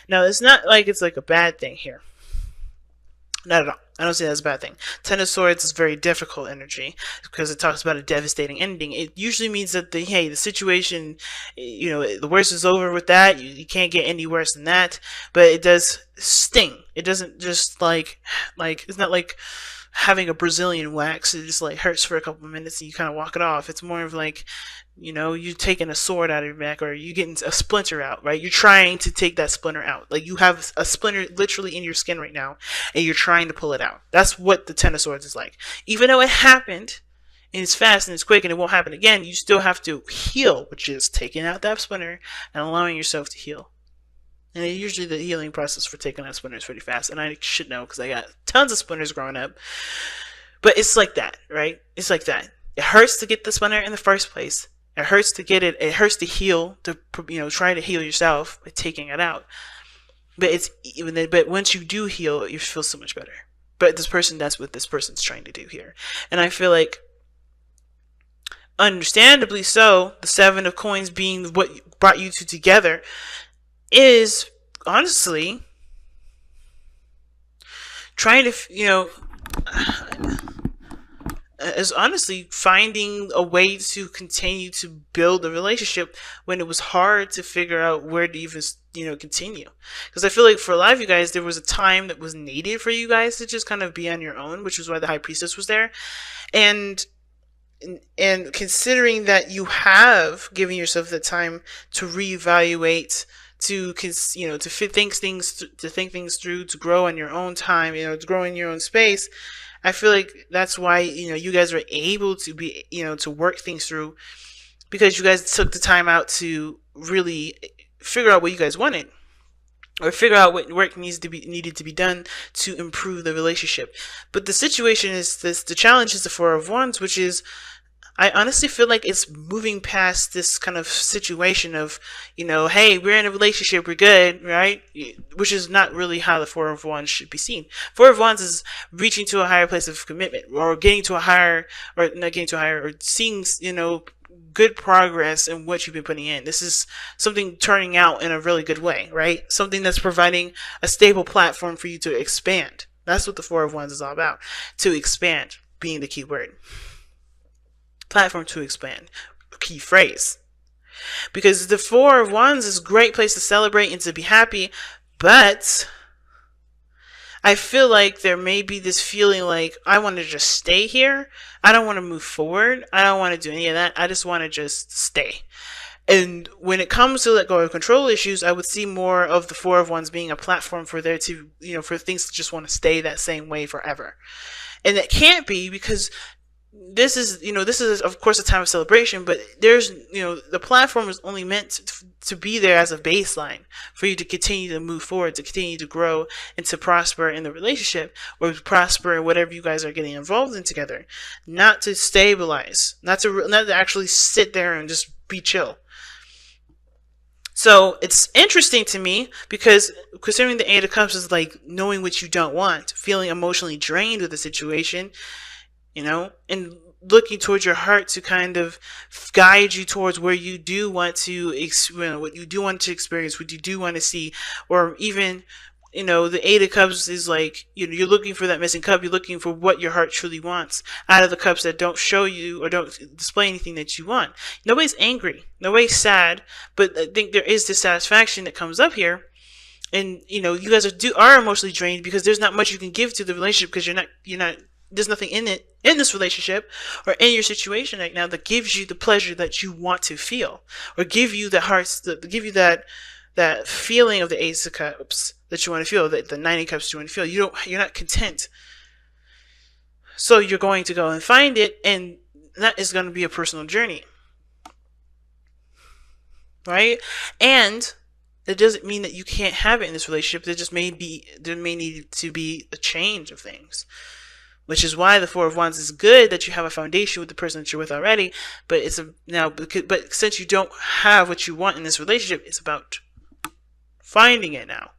Now, it's not like it's like a bad thing here. Not at all. I don't see that as a bad thing. Ten of Swords is very difficult energy because it talks about a devastating ending. It usually means that the situation, the worst is over with that. You can't get any worse than that. But it does sting. It doesn't just like it's not like having a Brazilian wax. It just like hurts for a couple of minutes and you kind of walk it off. It's more of like, you taking a sword out of your back, or you getting a splinter out, right? You're trying to take that splinter out. Like you have a splinter literally in your skin right now, and you're trying to pull it out. That's what the Ten of Swords is like. Even though it happened, and it's fast and it's quick and it won't happen again, you still have to heal, which is taking out that splinter and allowing yourself to heal. And usually the healing process for taking out splinters is pretty fast, and I should know because I got tons of splinters growing up. But it's like that, right? It's like that. It hurts to get the splinter in the first place. It hurts to get it. It hurts to heal. To try to heal yourself by taking it out. But once you do heal, you feel so much better. But that's what this person's trying to do here, and I feel like, understandably so, the Seven of Coins being what brought you two together is honestly trying to, is honestly finding a way to continue to build a relationship when it was hard to figure out where to even, continue. Because I feel like for a lot of you guys, there was a time that was needed for you guys to just kind of be on your own, which was why the High Priestess was there. And considering that you have given yourself the time to reevaluate, to think things through, to grow in your own time, to grow in your own space, I feel like that's why you guys are able to be to work things through, because you guys took the time out to really figure out what you guys wanted, or figure out what work needed to be done to improve the relationship. But the situation is this: the challenge is the Four of Wands, which is, I honestly feel like it's moving past this kind of situation of, hey, we're in a relationship, we're good, right? Which is not really how the Four of Wands should be seen. Four of Wands is reaching to a higher place of commitment, or getting to a higher, or not getting to a higher, or seeing, good progress in what you've been putting in. This is something turning out in a really good way, right? Something that's providing a stable platform for you to expand. That's what the Four of Wands is all about. To expand being the key word. Platform to expand, key phrase. Because the Four of Wands is a great place to celebrate and to be happy, but I feel like there may be this feeling like, I want to just stay here. I don't want to move forward. I don't want to do any of that. I just want to just stay. And when it comes to let go of control issues, I would see more of the Four of Wands being a platform for there to, for things to just want to stay that same way forever. And that can't be, because this is of course a time of celebration, but there's, the platform is only meant to be there as a baseline for you to continue to move forward, to continue to grow, and to prosper in the relationship, or prosper in whatever you guys are getting involved in together. Not to stabilize, not to actually sit there and just be chill. So it's interesting to me, because considering the Eight of Cups is like knowing what you don't want, feeling emotionally drained with the situation, and looking towards your heart to kind of guide you towards where you do want to, what you do want to experience, what you do want to see, or even, the Eight of Cups is like, you're looking for that missing cup. You're looking for what your heart truly wants out of the cups that don't show you or don't display anything that you want. Nobody's angry, nobody's sad, but I think there is dissatisfaction that comes up here. And, you guys are emotionally drained because there's not much you can give to the relationship, because you're not, there's nothing in this relationship or in your situation right now that gives you the pleasure that you want to feel, or give you that feeling of the Ace of Cups that you want to feel, the Nine of Cups you want to feel. You're not content. So you're going to go and find it, and that is going to be a personal journey. Right? And that doesn't mean that you can't have it in this relationship. There may need to be a change of things. Which is why the Four of Wands is good, that you have a foundation with the person that you're with already. But but since you don't have what you want in this relationship, it's about finding it now.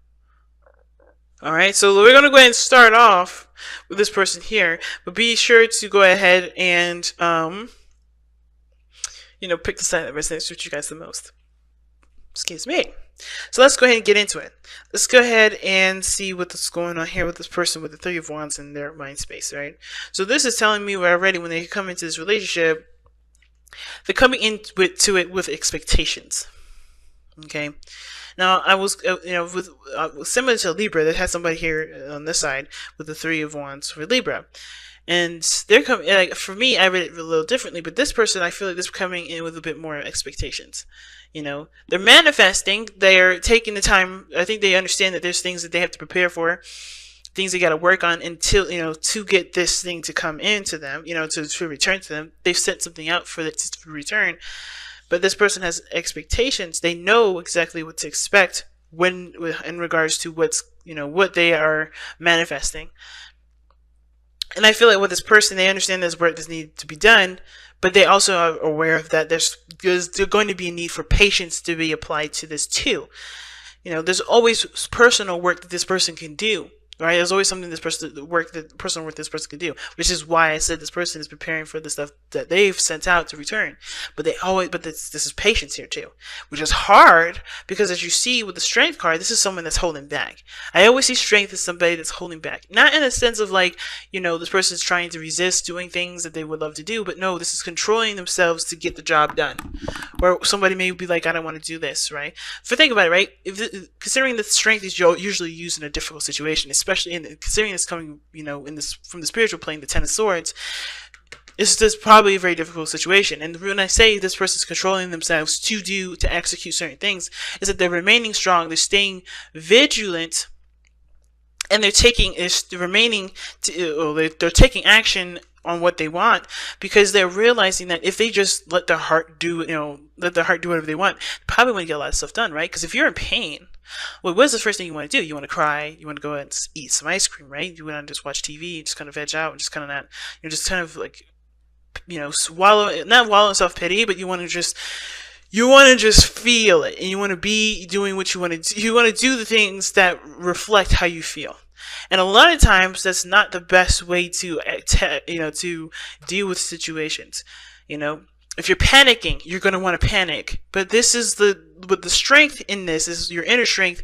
All right, so we're gonna go ahead and start off with this person here, but be sure to go ahead and pick the side that resonates with you guys the most. Excuse me. So let's go ahead and get into it. Let's go ahead and see what's going on here with this person with the Three of Wands in their mind space, right? So this is telling me already when they come into this relationship, they're coming into it with expectations. Okay. Now I was, with similar to Libra, that has somebody here on this side with the Three of Wands for Libra. And they're coming, like, for me, I read it a little differently, but this person, I feel like they're coming in with a bit more expectations. They're manifesting, they're taking the time. I think they understand that there's things that they have to prepare for, things they got to work on until, to get this thing to come into them, to return to them. They've set something out for it to return. But this person has expectations. They know exactly what to expect in regards to what they are manifesting. And I feel like with this person, they understand there's work that needs to be done, but they also are aware of that there's going to be a need for patience to be applied to this too. There's always personal work that this person can do. Right? There's always something personal work this person can do, which is why I said this person is preparing for the stuff that they've sent out to return. But this is patience here too, which is hard because, as you see with the Strength card, this is someone that's holding back. I always see Strength as somebody that's holding back, not in a sense of like, this person is trying to resist doing things that they would love to do, but no, this is controlling themselves to get the job done. Or somebody may be like, I don't want to do this, right? Think about it, right? Considering that Strength is usually used in a difficult situation, especially considering it's coming, from the spiritual plane, the Ten of Swords, it's just probably a very difficult situation. And when I say this person's controlling themselves to execute certain things, is that they're remaining strong, they're staying vigilant, and they're taking action on what they want, because they're realizing that if they just let their heart do whatever they want, probably want to get a lot of stuff done, right? Because if you're in pain, well, what's the first thing you want to do? You want to cry, you want to go and eat some ice cream, right? You want to just watch TV, just kind of veg out, and just kind of not, just kind of like, not wallow in self-pity, but you want to just feel it, and you want to be doing what you want to do. You want to do the things that reflect how you feel. And a lot of times that's not the best way to deal with situations. If you're panicking, you're going to want to panic. But the strength in this is your inner strength,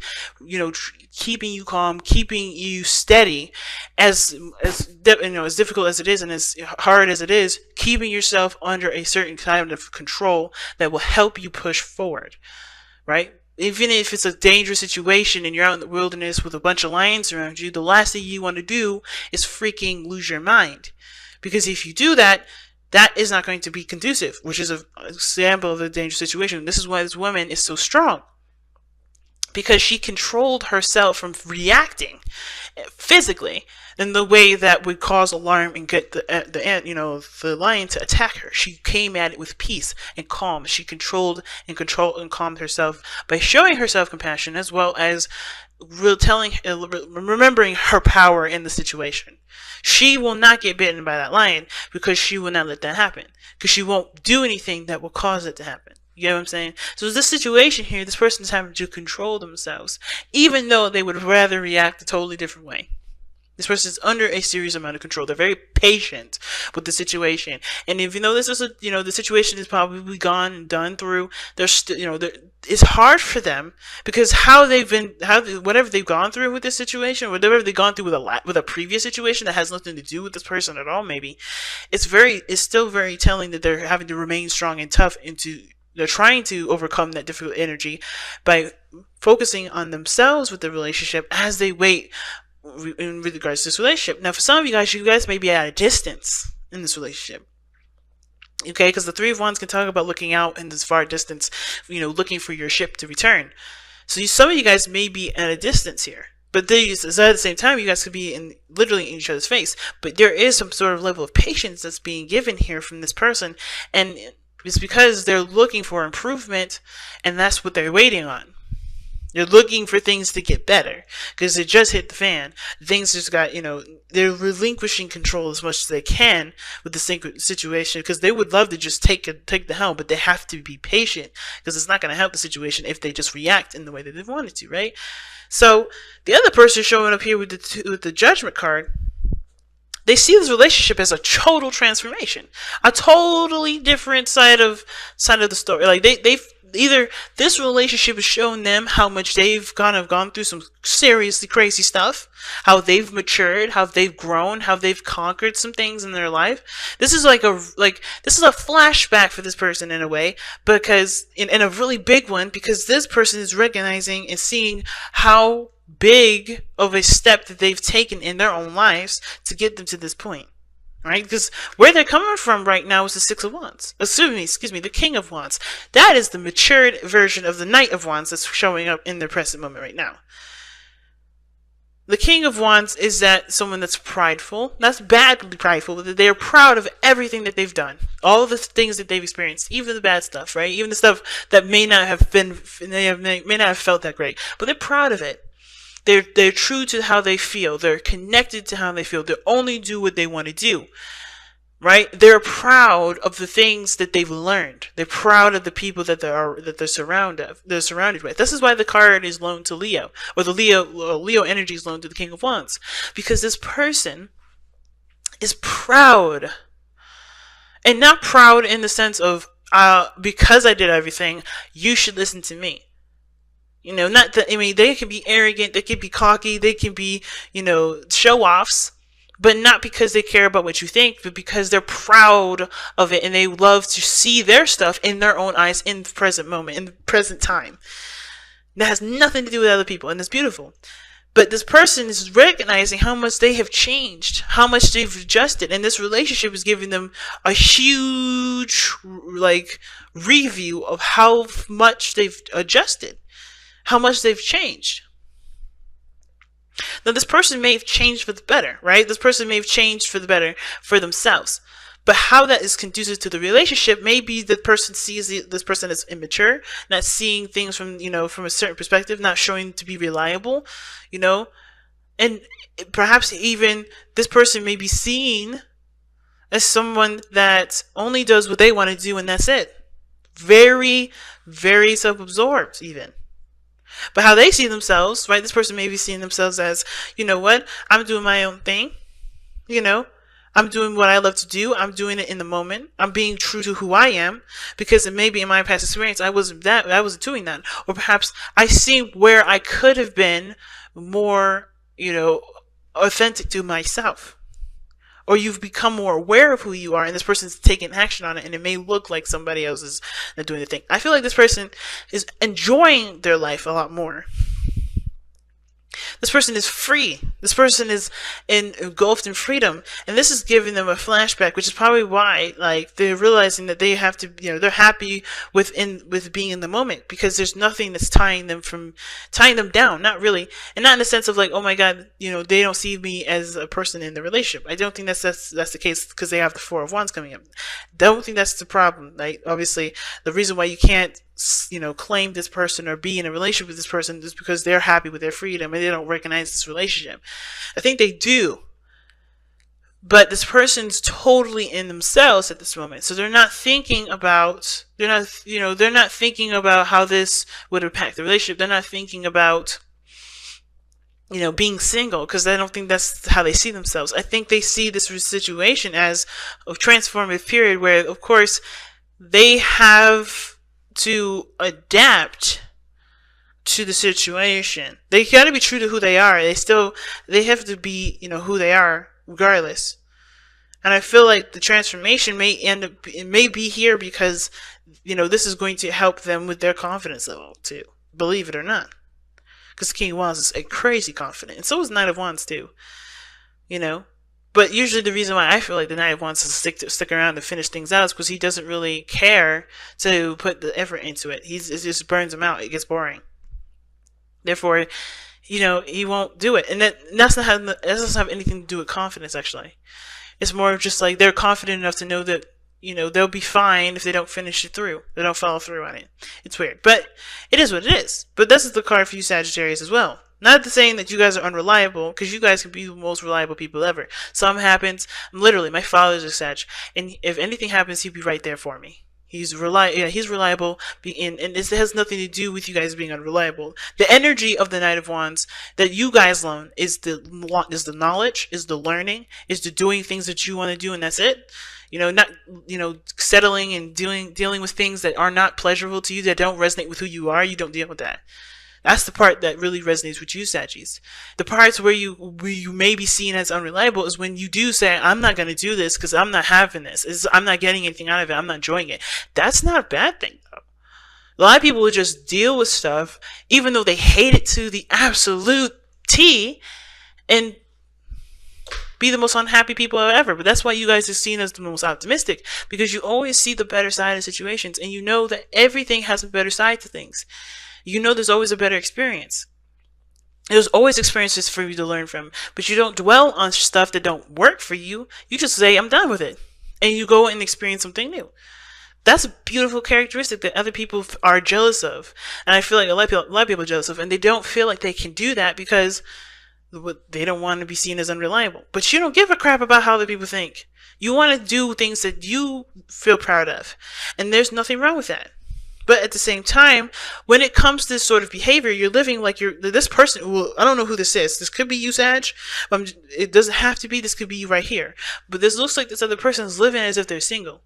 keeping you calm, keeping you steady, as difficult as it is and as hard as it is, keeping yourself under a certain kind of control that will help you push forward, right? Even if it's a dangerous situation and you're out in the wilderness with a bunch of lions around you, the last thing you want to do is freaking lose your mind. Because if you do that, that is not going to be conducive, which is an example of a dangerous situation. This is why this woman is so strong. Because she controlled herself from reacting physically in the way that would cause alarm and get the lion to attack her. She came at it with peace and calm. She controlled and calmed herself by showing herself compassion, as well as remembering her power in the situation. She will not get bitten by that lion because she will not let that happen, because she won't do anything that will cause it to happen. You get what I'm saying? So this situation here, this person is having to control themselves, even though they would rather react a totally different way. This person is under a serious amount of control. They're very patient with the situation, and if this is the situation is probably gone and done through, they're still it's hard for them, because whatever they've gone through with this situation, whatever they've gone through with a previous situation that has nothing to do with this person at all, maybe it's still very telling that they're having to remain strong and tough they're trying to overcome that difficult energy by focusing on themselves with the relationship as they wait in regards to this relationship. Now, for some of you guys may be at a distance in this relationship. Okay, because the Three of Wands can talk about looking out in this far distance, looking for your ship to return. So some of you guys may be at a distance here. But at the same time, you guys could be literally in each other's face. But there is some sort of level of patience that's being given here from this person. And it's because they're looking for improvement, and that's what they're waiting on. They're looking for things to get better, because it just hit the fan. Things just got, they're relinquishing control as much as they can with the situation, because they would love to just take the helm, but they have to be patient, because it's not going to help the situation if they just react in the way that they wanted to, right? So the other person showing up here with the Judgment card, they see this relationship as a total transformation, a totally different side of the story. Like either this relationship has shown them how much they've gone through some seriously crazy stuff, how they've matured, how they've grown, how they've conquered some things in their life. This is this is a flashback for this person in a way, because in a really big one, because this person is recognizing and seeing how big of a step that they've taken in their own lives to get them to this point. Right? Because where they're coming from right now is the Six of Wands. Excuse me, the King of Wands. That is the matured version of the Knight of Wands that's showing up in their present moment right now. The King of Wands is that someone that's prideful, not badly prideful, but they're proud of everything that they've done. All of the things that they've experienced, even the bad stuff, right? Even the stuff that may not have felt that great, but they're proud of it. They're true to how they feel. They're connected to how they feel. They only do what they want to do, right? They're proud of the things that they've learned. They're proud of the people that they're surrounded with. This is why the card is loaned to Leo, or the Leo energy is loaned to the King of Wands, because this person is proud, and not proud in the sense of because I did everything, you should listen to me. You know, not that, I mean, they can be arrogant, they can be cocky, they can be, show-offs, but not because they care about what you think, but because they're proud of it and they love to see their stuff in their own eyes in the present moment, in the present time. That has nothing to do with other people, and it's beautiful. But this person is recognizing how much they have changed, how much they've adjusted, and this relationship is giving them a huge, review of how much they've adjusted. How much they've changed. Now, this person may have changed for the better, right? This person may have changed for the better for themselves. But how that is conducive to the relationship, maybe the person sees this person as immature, not seeing things from a certain perspective, not showing to be reliable, and perhaps even this person may be seen as someone that only does what they want to do and that's it. Very, very self-absorbed even. But how they see themselves, right? This person may be seeing themselves as, you know what? I'm doing my own thing. I'm doing what I love to do. I'm doing it in the moment. I'm being true to who I am, because it may be in my past experience I wasn't doing that. Or perhaps I see where I could have been more, authentic to myself. Or you've become more aware of who you are, and this person's taking action on it, and it may look like somebody else is not doing the thing. I feel like this person is enjoying their life a lot more. This person is free. This person is engulfed in freedom, and this is giving them a flashback, which is probably why, they're realizing that they have to, they're happy with being in the moment, because there's nothing that's tying them down. Not really, and not in the sense of oh my God, they don't see me as a person in the relationship. I don't think that's the case, because they have the Four of Wands coming up. Don't think that's the problem. Obviously, the reason why you can't claim this person or be in a relationship with this person is because they're happy with their freedom and they don't recognize this relationship. I think they do, but this person's totally in themselves at this moment, so they're not thinking about how this would impact the relationship. They're not thinking about being single, because I don't think that's how they see themselves. I think they see this situation as a transformative period where, of course, they have to adapt to the situation. They got to be true to who they are. They have to be, who they are regardless. And I feel like the transformation may be here because, this is going to help them with their confidence level too. Believe it or not. Because King of Wands is a crazy confident. And so is Knight of Wands too. But usually the reason why I feel like the Knight of Wands to stick around to finish things out is because he doesn't really care to put the effort into it. It just burns him out. It gets boring. Therefore, he won't do it. And that doesn't have anything to do with confidence, actually. It's more of just they're confident enough to know that, they'll be fine if they don't finish it through. They don't follow through on it. It's weird. But it is what it is. But this is the card for you Sagittarius as well. Not saying that you guys are unreliable, because you guys can be the most reliable people ever. Something happens. Literally, my father's a Sag, and if anything happens, he'll be right there for me. He's reliable, and this has nothing to do with you guys being unreliable. The energy of the Knight of Wands that you guys learn is the knowledge, is the learning, is the doing things that you want to do, and that's it. Not settling and dealing with things that are not pleasurable to you, that don't resonate with who you are. You don't deal with that. That's the part that really resonates with you, Saggies. The parts where you may be seen as unreliable is when you do say, I'm not going to do this because I'm not having this. I'm not getting anything out of it. I'm not enjoying it. That's not a bad thing, though. A lot of people would just deal with stuff, even though they hate it to the absolute T, and be the most unhappy people ever. But that's why you guys are seen as the most optimistic, because you always see the better side of situations, and you know that everything has a better side to things. There's always a better experience. There's always experiences for you to learn from, but you don't dwell on stuff that don't work for you. You just say, I'm done with it, and you go and experience something new. That's a beautiful characteristic that other people are jealous of, and I feel like a lot of people are jealous of, and they don't feel like they can do that because they don't want to be seen as unreliable. But you don't give a crap about how other people think. You want to do things that you feel proud of, and there's nothing wrong with that. But at the same time, when it comes to this sort of behavior, you're living like this person. Well, I don't know who this is. This could be you, Sag. It doesn't have to be. This could be you right here. But this looks like this other person is living as if they're single.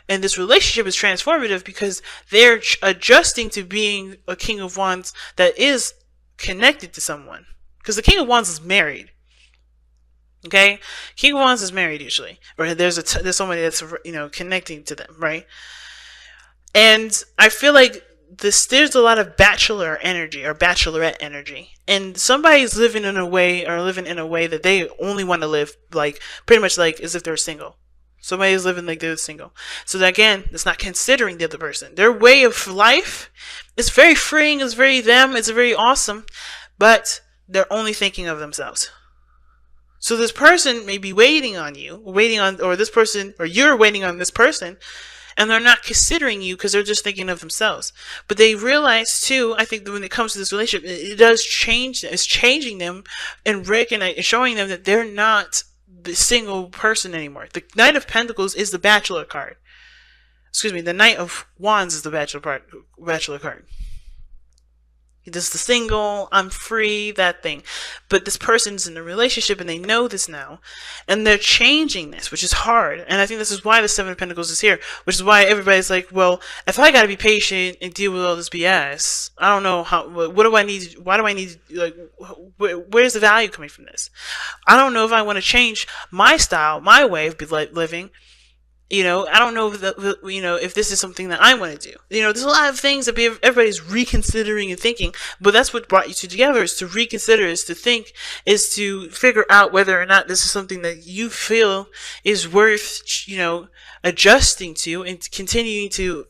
And this relationship is transformative because they're adjusting to being a King of Wands that is connected to someone. Because the King of Wands is married. Okay? King of Wands is married usually. Or there's somebody that's, connecting to them, right? And I feel like there's a lot of bachelor energy or bachelorette energy, and somebody's living in a way that they only want to live like pretty much like as if they're single. Somebody's living like they're single. So that, again, it's not considering the other person. Their way of life is very freeing, it's very them, it's very awesome, but they're only thinking of themselves. So this person may be waiting on you, or you're waiting on this person, and they're not considering you because they're just thinking of themselves. But they realize too, I think that when it comes to this relationship, it does change. It's changing them and showing them that they're not the single person anymore. The Knight of Pentacles is the Bachelor card. Excuse me, the Knight of Wands is the Bachelor card. This is the single, I'm free, that thing. But this person's in a relationship and they know this now. And they're changing this, which is hard. And I think this is why the Seven of Pentacles is here. Which is why everybody's like, well, if I gotta be patient and deal with all this BS, I don't know what do I need, why do I need, where's the value coming from this? I don't know if I want to change my style, my way of living. I don't know if this is something that I want to do. There's a lot of things that everybody's reconsidering and thinking, but that's what brought you two together, is to reconsider, is to think, is to figure out whether or not this is something that you feel is worth, adjusting to and continuing to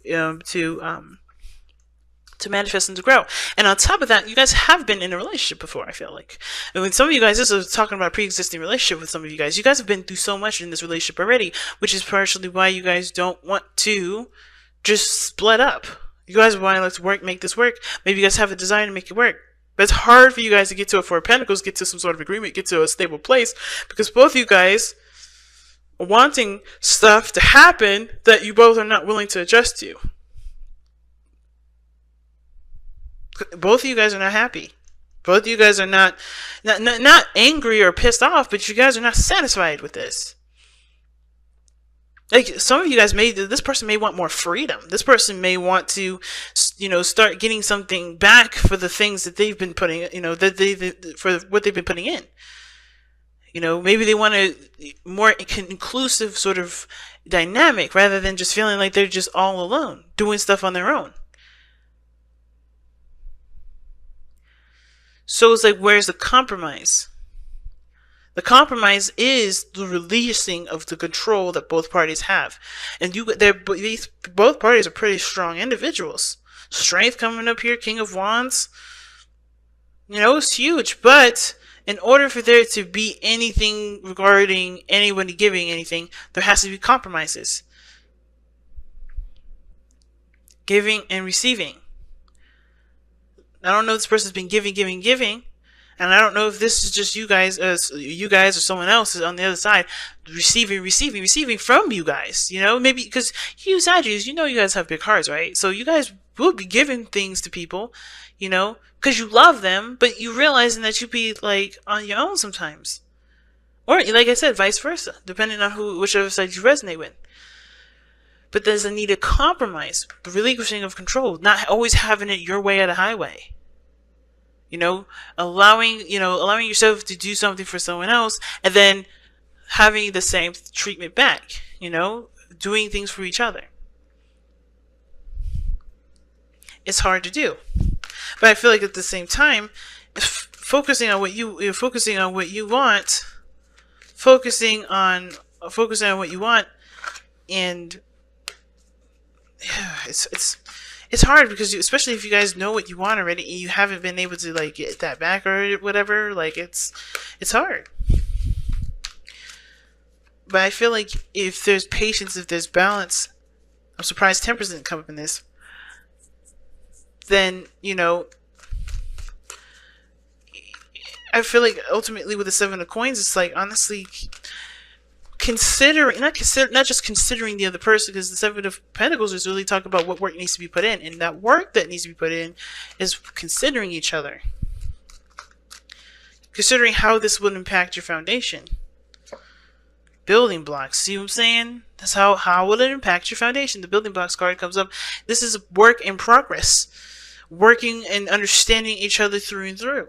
manifest and to grow. And on top of that, you guys have been in a relationship before, I feel like. And when some of you guys, this is talking about a pre-existing relationship with some of you guys have been through so much in this relationship already, which is partially why you guys don't want to just split up. You guys want to, let's make this work. Maybe you guys have a desire to make it work. But it's hard for you guys to get to a Four of Pentacles, get to some sort of agreement, get to a stable place, because both of you guys are wanting stuff to happen that you both are not willing to adjust to. Both of you guys are not happy. Both of you guys are not angry or pissed off, but you guys are not satisfied with this. Like, some of you guys this person may want more freedom. This person may want to, start getting something back for the things that they've been putting, for what they've been putting in. Maybe they want a more inclusive sort of dynamic rather than just feeling like they're just all alone, doing stuff on their own. So it's like, where's the compromise? The compromise is the releasing of the control that both parties have. And both parties are pretty strong individuals. Strength coming up here, King of Wands. It's huge. But in order for there to be anything regarding anybody giving anything, there has to be compromises. Giving and receiving. I don't know if this person's been giving. And I don't know if this is just you guys, or someone else is on the other side, receiving from you guys. Maybe because you Sagittarius, you guys have big hearts, right? So you guys will be giving things to people, because you love them, but you realizing that you be like on your own sometimes, or like I said, vice versa, depending on whichever side you resonate with. But there's a need to compromise, the relinquishing of control, not always having it your way or the highway. Allowing yourself to do something for someone else and then having the same treatment back, doing things for each other. It's hard to do. But I feel like at the same time, focusing on what you want, focusing on what you want, and it's hard because especially if you guys know what you want already and you haven't been able to like get that back or whatever, like it's hard. But I feel like if there's patience, if there's balance, I'm surprised 10% didn't come up in this, then I feel like ultimately with the 7 of coins, it's like honestly not just considering the other person, because the 7 of Pentacles is really talking about what work needs to be put in, and that work that needs to be put in is considering each other, considering how this would impact your foundation. Building blocks, see what I'm saying? That's how will it impact your foundation. The building blocks card comes up. This is work in progress, working and understanding each other through and through,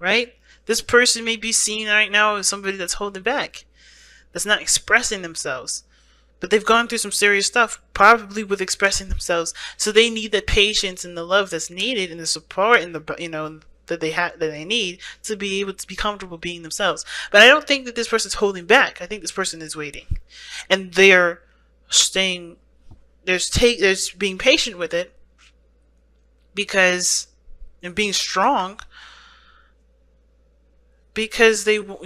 right? This person may be seen right now as somebody that's holding back, that's not expressing themselves. But they've gone through some serious stuff, probably with expressing themselves. So they need the patience and the love that's needed, and the support and the that they need to be able to be comfortable being themselves. But I don't think that this person's holding back. I think this person is waiting, and they're staying. There's being patient with it, and being strong. Because they want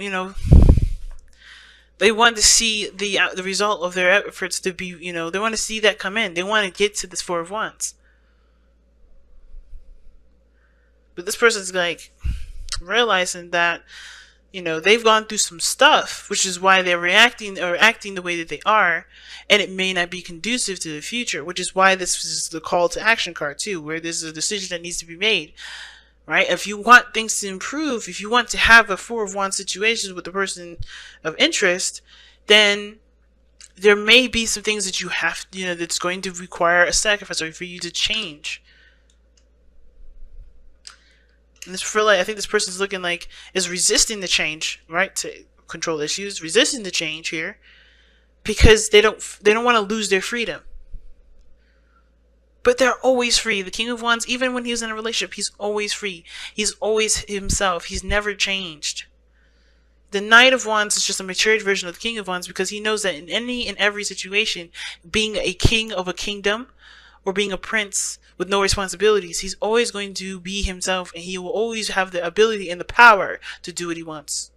to see the result of their efforts to be, they want to see that come in. They want to get to this 4 of Wands. But this person's like realizing that, they've gone through some stuff, which is why they're reacting or acting the way that they are, and it may not be conducive to the future, which is why this is the call to action card too, where there's a decision that needs to be made. Right? If you want things to improve, if you want to have a 4 of Wands situation with the person of interest, then there may be some things that you have, that's going to require a sacrifice or for you to change. And I think this person's looking like is resisting the change, right? To control issues, resisting the change here because they don't want to lose their freedom. But they're always free. The King of Wands, even when he was in a relationship, he's always free. He's always himself. He's never changed. The Knight of Wands is just a matured version of the King of Wands because he knows that in any and every situation, being a king of a kingdom or being a prince with no responsibilities, he's always going to be himself, and he will always have the ability and the power to do what he wants.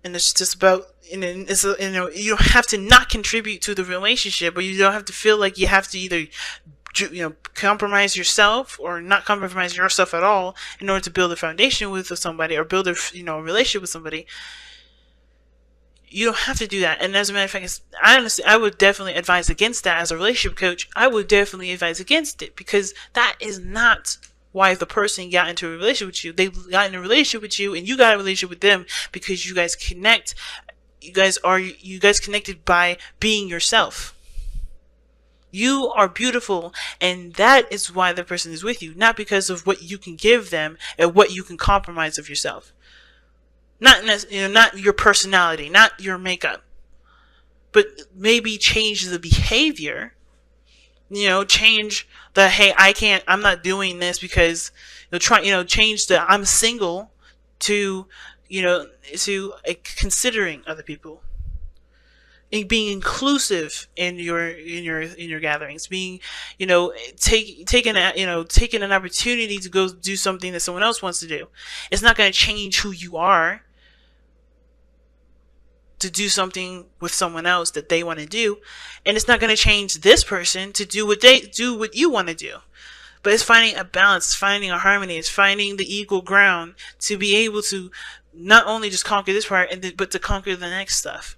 And it's just about, you don't have to not contribute to the relationship, or you don't have to feel like you have to either, compromise yourself or not compromise yourself at all in order to build a foundation with somebody or build a, relationship with somebody. You don't have to do that. And as a matter of fact, I would definitely advise against that as a relationship coach. I would definitely advise against it, because that is not why the person got into a relationship with you. They got in a relationship with you, and you got a relationship with them because you guys connect. You guys connected by being yourself. You are beautiful, and that is why the person is with you, not because of what you can give them and what you can compromise of yourself. Not your personality, not your makeup, but maybe change the behavior. Change the, hey, I'm not doing this because change the I'm single to considering other people, and being inclusive in your gatherings, being taking an opportunity to go do something that someone else wants to do. It's not going to change who you are. to do something with someone else that they want to do, and it's not going to change this person to do what you want to do. But it's finding a balance, finding a harmony, it's finding the equal ground to be able to not only just conquer this part, but to conquer the next stuff.